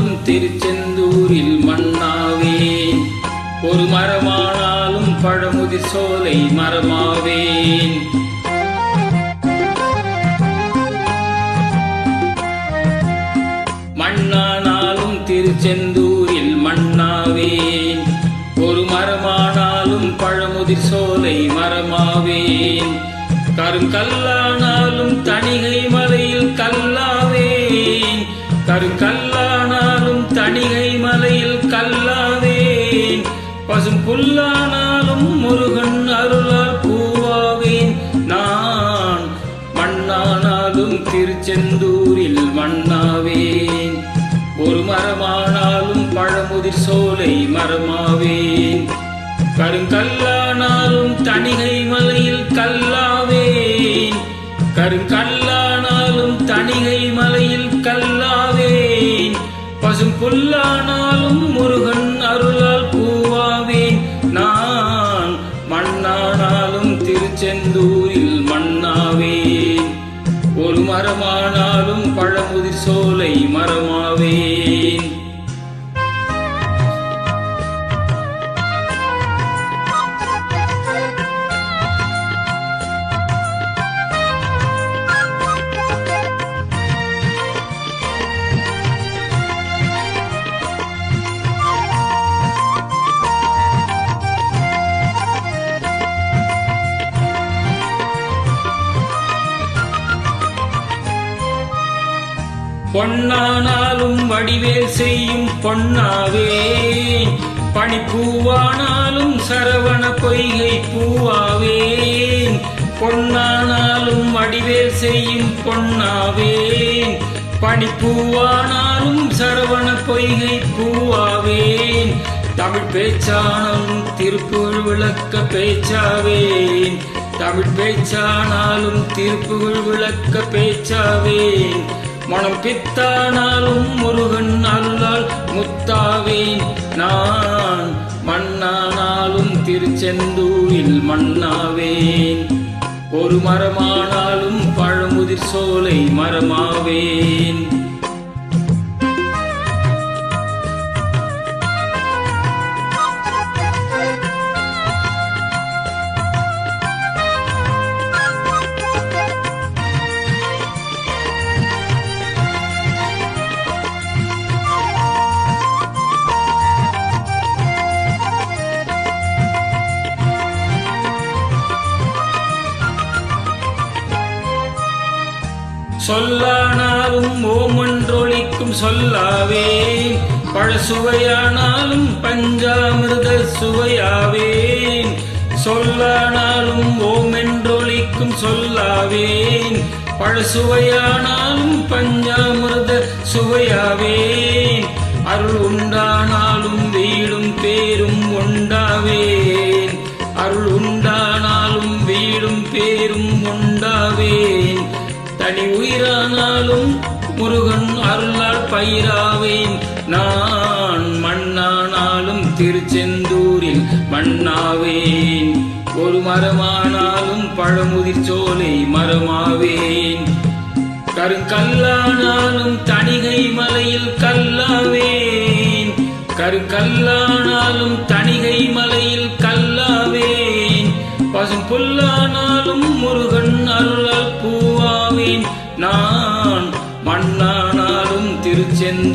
மண்ணானாலும் திருச்செந்தூரில் மண்ணாவேன். ஒரு மரமானாலும் பழமுதிர் சோலை மரமாவேன். மண்ணானாலும் திருச்செந்தூரில் மண்ணாவேன். ஒரு மரமானாலும் பழமுதிர் சோலை மரமாவேன். கருங்கல்லானாலும் தணிகை மலையில் கல்லாவேன். கருங்கல்லானாலும் தணிகை மலையில் கல்லாவேன். பசும் புல்லானாலும் முருகன் அருளால் பூவாவேன். நான் மண்ணானாலும் திருச்செந்தூரில் மண்ணாவேன். ஒரு மரமானாலும் பழமுதிர் சோலை மரமாவேன். கருங்கல்லானாலும் தணிகை மலையில் கல்லாவேன். கருங்கல்லானாலும் தணிகை மலையில் கல்லாவேன். பசும் புல்லானாலும் முருகன் அருளால் பூவாவேன். நான் மண்ணானாலும் திருச்செந்தூரில் மண்ணாவேன். ஒரு மரமானாலும் பழமுதிர் சோலை மரமாவேன். பொன்னானாலும் வடிவேல் செய்யும் பொன்னாவேன். பனிப்பூவானாலும் சரவண பொய்கை பூவாவேன். பொன்னானாலும் வடிவேல் செய்யும் பொன்னாவேன். பனிப்பூவானாலும் சரவண பொய்கை பூவாவேன். தமிழ் பேச்சானாலும் திருப்புகழ் விளக்க பேச்சாவேன். தமிழ் பேச்சானாலும் திருப்புகழ் விளக்க பேச்சாவேன். மனம் பித்தானாலும் முருகன் அருளால் முத்தாவேன். நான் மண்ணானாலும் திருச்செந்தூரில் மண்ணாவேன். ஒரு மரமானாலும் பழமுதிர் சோலை மரமாவேன். சொல்லானாலும் ஓமன்றொழிக்கும் சொல்லாவேன். பழசுவையானாலும் பஞ்சாமிர்த சுவையாவேன். சொல்லானாலும் ஓமென்றொழிக்கும் சொல்லாவேன். பழசுவையானாலும் பஞ்சாமிர்த சுவையாவேன். அருள் உண்டானாலும் வீடும் பேரும் உண்டாவேன். அருள் உண்டானாலும் வீடும் பேரும் உண்டாவேன். தனி உயிரானாலும் முருகன் அருளால் பயிராவேன். நான் மண்ணானாலும் திருச்செந்தூரில் மண்ணாவேன். ஒரு மரமானாலும் பழமுதிர் சோலை மரமாவேன். கருங்கல்லானாலும் தணிகை மலையில் கல்லாவேன். கருங்கல்லானாலும் தணிகை மலையில் கல்லாவேன். பசும் புல்லானாலும் முருகன் அருளால் பூவாவேன். நான் மண்ணானாலும் திருச்செந்தூரில்